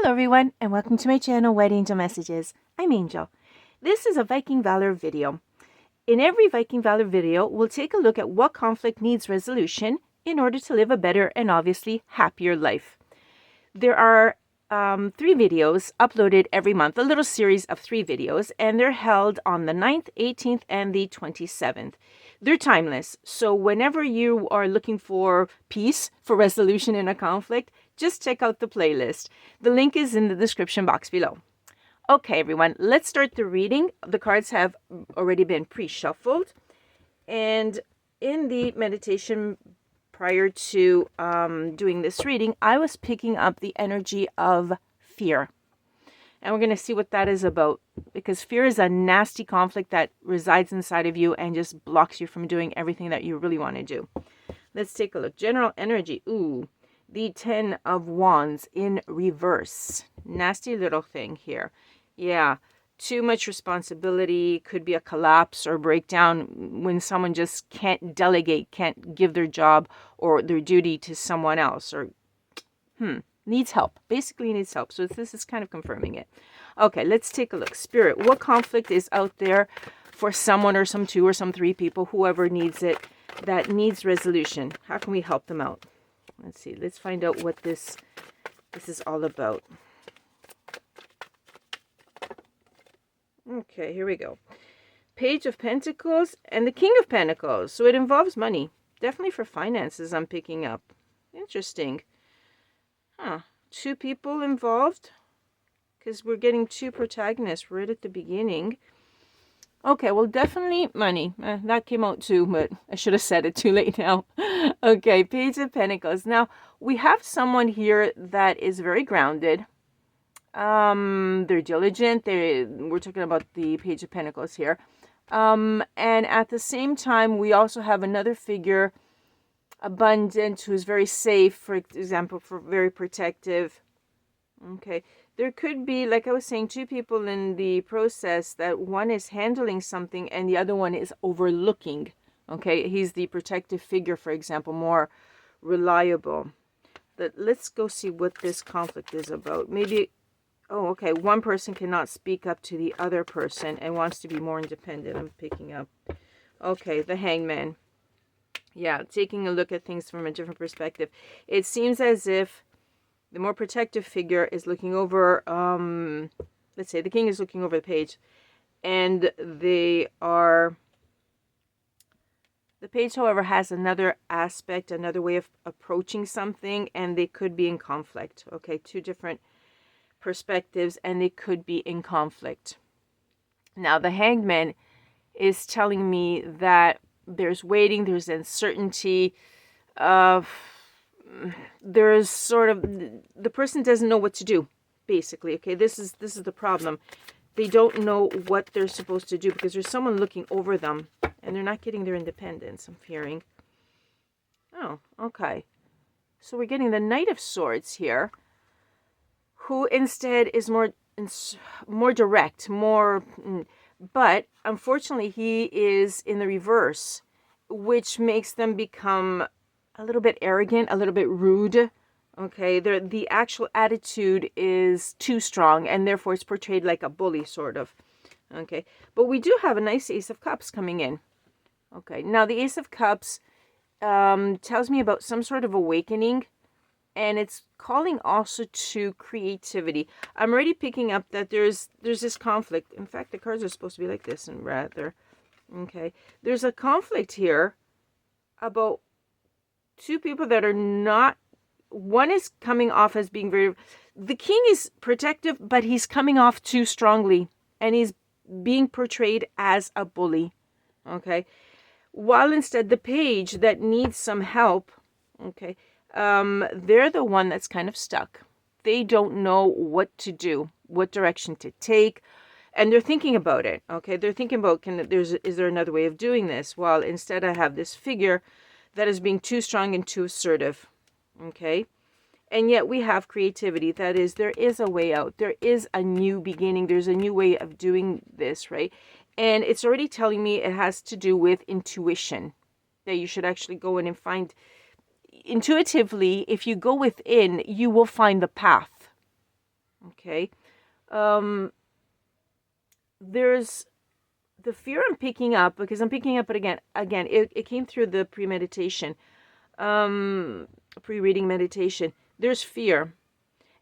Hello everyone, and welcome to my channel, White Angel Messages. I'm Angel. This is a Viking Valor video. In every Viking Valor video, we'll take a look at what conflict needs resolution in order to live a better and obviously happier life. There are 3 videos uploaded every month, a little series of 3 videos, and they're held on the 9th, 18th, and the 27th. They're timeless, so whenever you are looking for peace, for resolution in a conflict, just check out the playlist. The link is in the description box below. Okay, everyone, let's start the reading. The cards have already been pre-shuffled. And in the meditation prior to doing this reading, I was picking up the energy of fear. And we're going to see what that is about. Because fear is a nasty conflict that resides inside of you and just blocks you from doing everything that you really want to do. Let's take a look. General energy. Ooh. The 10 of Wands in reverse. Nasty little thing here. Yeah, too much responsibility. Could be a collapse or breakdown when someone just can't delegate, can't give their job or their duty to someone else, or needs help. Basically needs help. So this is kind of confirming it. Okay, let's take a look. Spirit, what conflict is out there for someone or some 2 or some 3 people, whoever needs it, that needs resolution? How can we help them out? Let's see. Let's find out what this is all about. Okay, here we go. Page of Pentacles and the King of Pentacles. So it involves money. Definitely for finances, I'm picking up. Interesting. Huh. 2 people involved. Because we're getting 2 protagonists right at the beginning. Okay, well, definitely money. That came out too, but I should have said it too late now. Okay, Page of Pentacles. Now, we have someone here that is very grounded. They're diligent. We're talking about the Page of Pentacles here. And at the same time, we also have another figure, abundant, who's very safe, for example, very protective. Okay, there could be, like I was saying, 2 people in the process, that one is handling something and the other one is overlooking. Okay, he's the protective figure, for example, more reliable. But let's go see what this conflict is about. Maybe, oh, okay, one person cannot speak up to the other person and wants to be more independent. I'm picking up. Okay, the Hangman. Yeah, taking a look at things from a different perspective. It seems as if the more protective figure is looking over, let's say the king is looking over the page, and the page, however, has another aspect, another way of approaching something, and they could be in conflict. Okay, 2 different perspectives, and they could be in conflict. Now, the Hangman is telling me that there's waiting, there's uncertainty, there's sort of, the person doesn't know what to do, basically. Okay, this is the problem. They don't know what they're supposed to do because there's someone looking over them and they're not getting their independence, I'm fearing. Oh, okay. So we're getting the Knight of Swords here, who instead is more direct, but unfortunately he is in the reverse, which makes them become a little bit arrogant, a little bit rude. Okay, the actual attitude is too strong, and therefore it's portrayed like a bully, sort of. Okay, but we do have a nice Ace of Cups coming in. Okay, now the Ace of Cups tells me about some sort of awakening, and it's calling also to creativity. I'm already picking up that there's this conflict. In fact, the cards are supposed to be like this, and rather, okay, there's a conflict here about 2 people that are not, one is coming off as being very, the king is protective, but he's coming off too strongly, and he's being portrayed as a bully. Okay, while instead the page that needs some help, okay, they're the one that's kind of stuck. They don't know what to do, what direction to take, and they're thinking about it. Okay, they're thinking about, is there another way of doing this? While instead I have this figure that is being too strong and too assertive. Okay, and yet we have creativity. That is, there is a way out. There is a new beginning. There's a new way of doing this, right? And it's already telling me it has to do with intuition, that you should actually go in and find intuitively, if you go within, you will find the path. Okay. There's the fear I'm picking up, because I'm picking up it again. It came through the premeditation, pre-reading meditation. There's fear.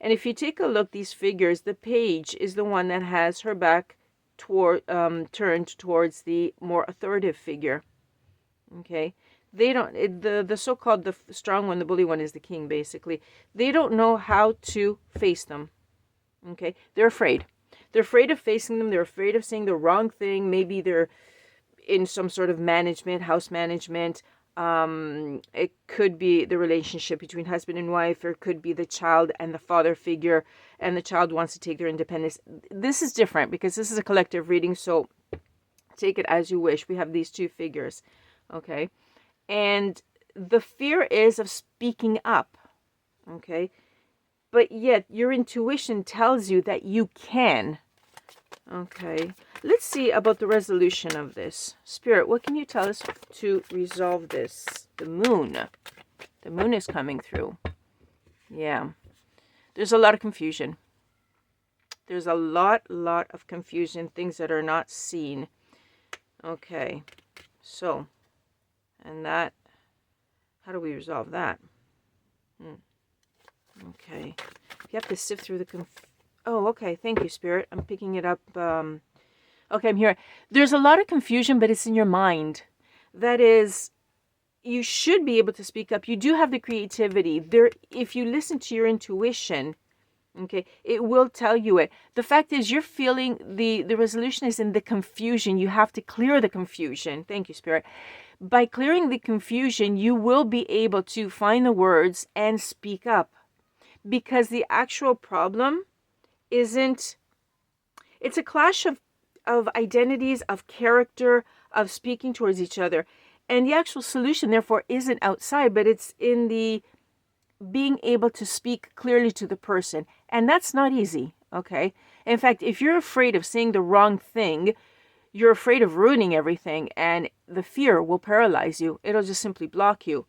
And if you take a look, these figures, the page is the one that has her back turned towards the more authoritative figure. Okay. They don't, the so-called, the strong one, the bully one is the king, basically. They don't know how to face them. Okay. They're afraid. They're afraid of facing them. They're afraid of saying the wrong thing. Maybe they're in some sort of management, house management. It could be the relationship between husband and wife, or it could be the child and the father figure, and the child wants to take their independence. This is different because this is a collective reading, so take it as you wish. We have these two figures, okay? And the fear is of speaking up, okay? But yet your intuition tells you that you can. Okay, let's see about the resolution of this. Spirit, what can you tell us to resolve this? The moon. The moon is coming through. Yeah. There's a lot of confusion. There's a lot of confusion, things that are not seen. Okay, so, and that, how do we resolve that? Okay, you have to sift through the oh, okay, thank you, Spirit. I'm picking it up. Okay, I'm here. There's a lot of confusion, but it's in your mind. That is, you should be able to speak up. You do have the creativity. There, if you listen to your intuition, okay, it will tell you it. The fact is, you're feeling the resolution is in the confusion. You have to clear the confusion. Thank you, Spirit. By clearing the confusion, you will be able to find the words and speak up. Because the actual problem isn't, it's a clash of identities, of character, of speaking towards each other. And the actual solution, therefore, isn't outside, but it's in the being able to speak clearly to the person. And that's not easy, okay? In fact, if you're afraid of saying the wrong thing, you're afraid of ruining everything, and the fear will paralyze you. It'll just simply block you.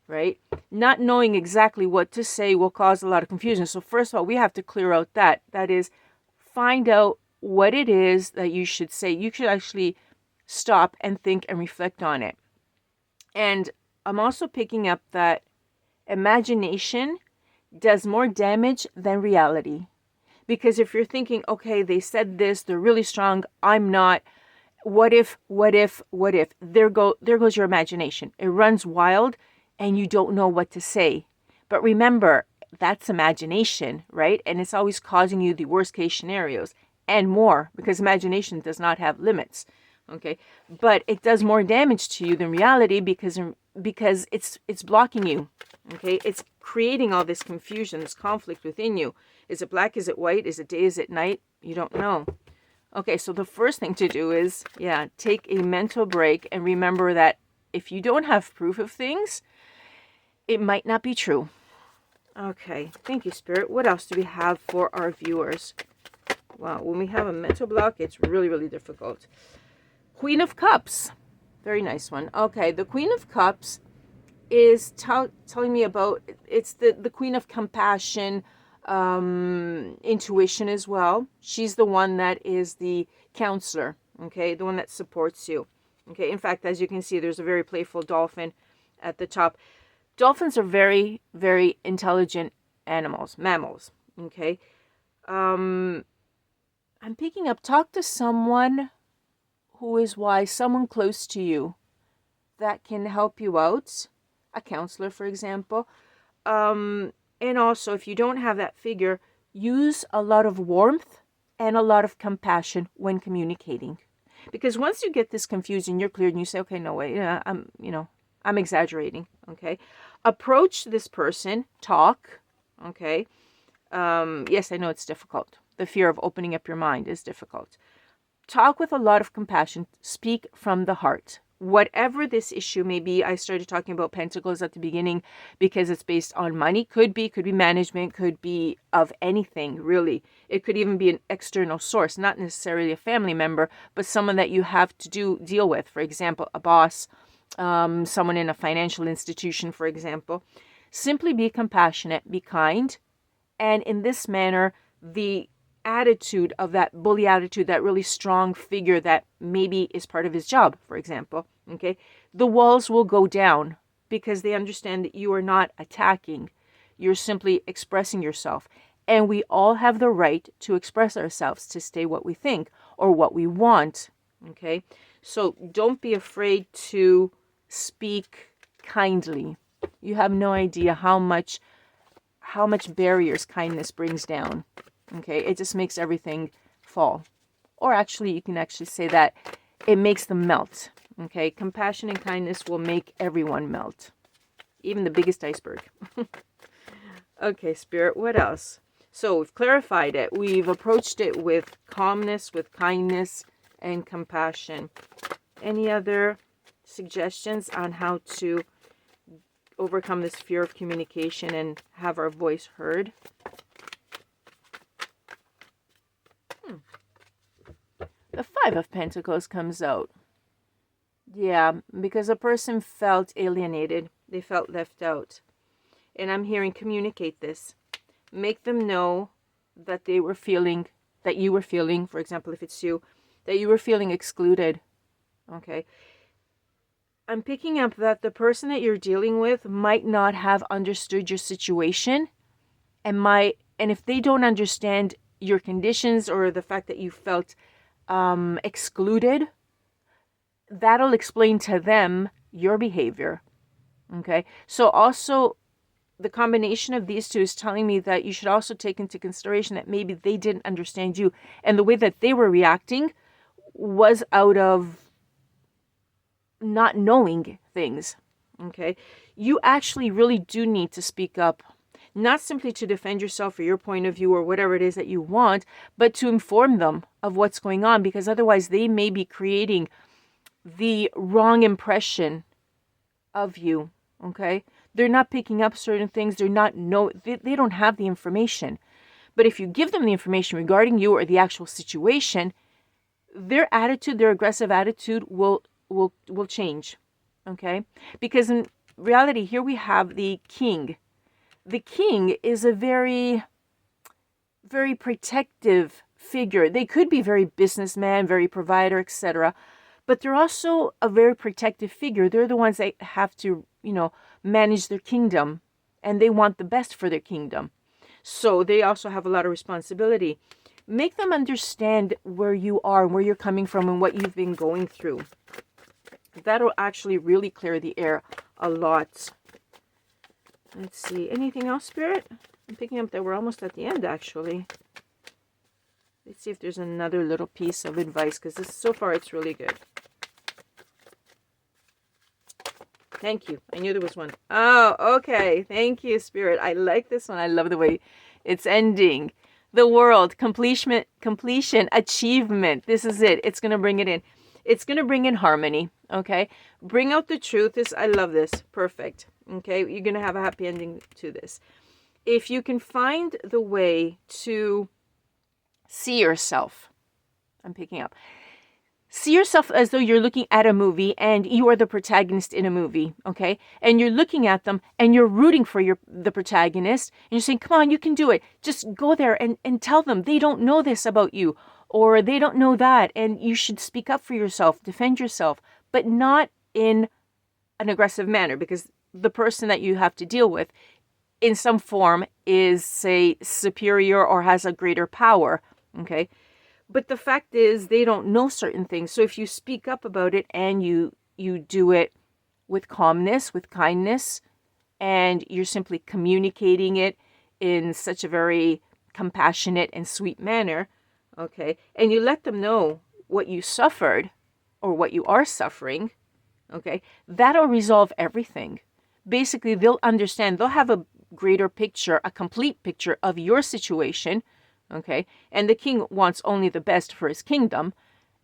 Right? Not knowing exactly what to say will cause a lot of confusion. So first of all, we have to clear out that. That is, find out what it is that you should say. You should actually stop and think and reflect on it. And I'm also picking up that imagination does more damage than reality. Because if you're thinking, okay, they said this, they're really strong, I'm not, what if, there goes your imagination. It runs wild, and you don't know what to say. But remember, that's imagination, right? And it's always causing you the worst case scenarios and more, because imagination does not have limits, okay? But it does more damage to you than reality because it's blocking you, okay? It's creating all this confusion, this conflict within you. Is it black? Is it white? Is it day? Is it night? You don't know. Okay, so the first thing to do is, take a mental break and remember that if you don't have proof of things, it might not be true. Okay, thank you, Spirit. What else do we have for our viewers? Wow, when we have a mental block, it's really, really difficult. Queen of Cups. Very nice one. Okay, the Queen of Cups is telling me about, it's the Queen of Compassion, intuition as well. She's the one that is the counselor, okay, the one that supports you. Okay, in fact, as you can see, there's a very playful dolphin at the top. Dolphins are very, very intelligent mammals, okay? I'm picking up, talk to someone who is wise, someone close to you that can help you out, a counselor, for example. And also, if you don't have that figure, use a lot of warmth and a lot of compassion when communicating. Because once you get this confusion, you're cleared and you say, okay, no way, I'm exaggerating, okay? Approach this person, talk, okay? Yes, I know it's difficult. The fear of opening up your mind is difficult. Talk with a lot of compassion. Speak from the heart. Whatever this issue may be, I started talking about pentacles at the beginning because it's based on money. Could be management, could be of anything, really. It could even be an external source, not necessarily a family member, but someone that you have to deal with. For example, a boss, someone in a financial institution, for example. Simply be compassionate, be kind, and in this manner, the attitude of that bully attitude, that really strong figure that maybe is part of his job, for example, okay, the walls will go down because they understand that you are not attacking. You're simply expressing yourself. And we all have the right to express ourselves, to say what we think or what we want, okay? So don't be afraid to speak kindly. You have no idea how much barriers kindness brings down. Okay, it just makes everything fall. Or actually, you can actually say that it makes them melt. Okay, compassion and kindness will make everyone melt, even the biggest iceberg. Okay, Spirit, what else? So we've clarified it. We've approached it with calmness, with kindness, and compassion. Any other suggestions on how to overcome this fear of communication and have our voice heard? The Five of Pentacles comes out. Yeah, because a person felt alienated. They felt left out. And I'm hearing communicate this. Make them know that they were feeling, that you were feeling, for example, if it's you, that you were feeling excluded. Okay. I'm picking up that the person that you're dealing with might not have understood your situation and if they don't understand your conditions or the fact that you felt excluded, that'll explain to them your behavior. Okay. So also the combination of these two is telling me that you should also take into consideration that maybe they didn't understand you and the way that they were reacting was out of not knowing things. Okay. You actually really do need to speak up, not simply to defend yourself or your point of view or whatever it is that you want, but to inform them of what's going on, because otherwise they may be creating the wrong impression of you. Okay. They're not picking up certain things. They don't have the information. But if you give them the information regarding you or the actual situation, their attitude, their aggressive attitude will change. Okay? Because in reality, here we have the king. The king is a very, very protective figure. They could be very businessman, very provider, etc. But they're also a very protective figure. They're the ones that have to, manage their kingdom, and they want the best for their kingdom. So they also have a lot of responsibility. Make them understand where you are, where you're coming from, and what you've been going through. That'll actually really clear the air a lot. Let's see. Anything else, Spirit? I'm picking up that we're almost at the end, actually. Let's see if there's another little piece of advice, because so far it's really good. Thank you. I knew there was one. Oh, okay. Thank you, Spirit. I like this one. I love the way it's ending. The world, completion, achievement. This is it. It's going to bring it in. It's going to bring in harmony. Okay. Bring out the truth. I love this. Perfect. Okay. You're going to have a happy ending to this. If you can find the way to see yourself, I'm picking up. See yourself as though you're looking at a movie and you are the protagonist in a movie, okay? And you're looking at them and you're rooting for the protagonist. And you're saying, come on, you can do it. Just go there and tell them they don't know this about you or they don't know that. And you should speak up for yourself, defend yourself, but not in an aggressive manner, because the person that you have to deal with in some form is, say, superior or has a greater power, okay? But the fact is, they don't know certain things. So if you speak up about it and you do it with calmness, with kindness, and you're simply communicating it in such a very compassionate and sweet manner, okay, and you let them know what you suffered or what you are suffering, okay, that'll resolve everything. Basically, they'll understand. They'll have a greater picture, a complete picture of your situation. Okay, and the king wants only the best for his kingdom,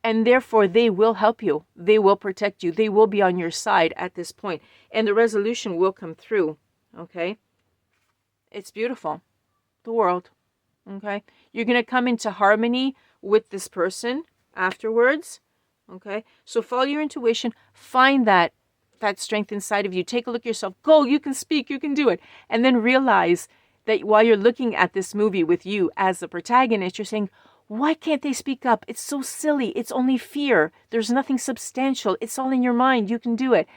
and therefore they will help you. They will protect you. They will be on your side at this point, and the resolution will come through. Okay, it's beautiful. The world. Okay, you're going to come into harmony with this person afterwards. Okay, so follow your intuition. Find that strength inside of you. Take a look at yourself. Go, you can speak, you can do it. And then realize that while you're looking at this movie with you as the protagonist, you're saying, why can't they speak up? It's so silly. It's only fear. There's nothing substantial. It's all in your mind. You can do it.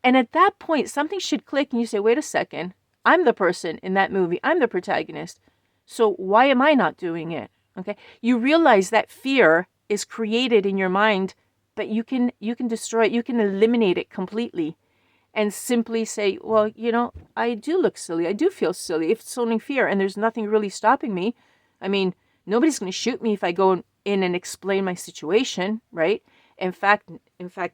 And at that point, something should click and you say, wait a second. I'm the person in that movie. I'm the protagonist. So why am I not doing it? Okay. You realize that fear is created in your mind, but you can destroy it. You can eliminate it completely and simply say, well, you know, I do look silly. I do feel silly if it's only fear and there's nothing really stopping me. I mean, nobody's going to shoot me if I go in and explain my situation, right? In fact,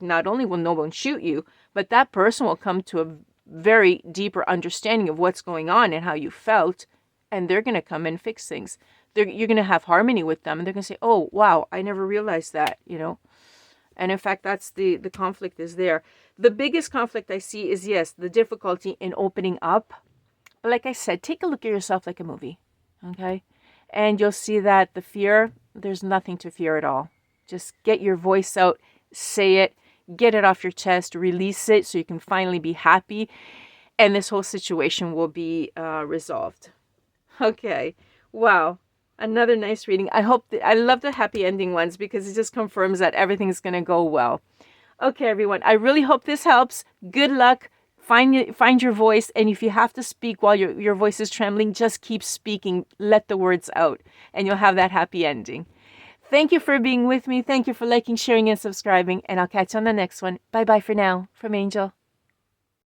not only will no one shoot you, but that person will come to a very deeper understanding of what's going on and how you felt, and they're going to come and fix things. You're going to have harmony with them, and they're going to say, oh, wow, I never realized that, you know? And in fact, that's the conflict is there. The biggest conflict I see is, yes, the difficulty in opening up. But like I said, take a look at yourself like a movie, okay? And you'll see that the fear, there's nothing to fear at all. Just get your voice out, say it, get it off your chest, release it so you can finally be happy. And this whole situation will be resolved. Okay. Wow. Another nice reading. I love the happy ending ones because it just confirms that everything's going to go well. Okay, everyone. I really hope this helps. Good luck. Find your voice, and if you have to speak while your voice is trembling, just keep speaking. Let the words out, and you'll have that happy ending. Thank you for being with me. Thank you for liking, sharing, and subscribing, and I'll catch you on the next one. Bye-bye for now. From Angel.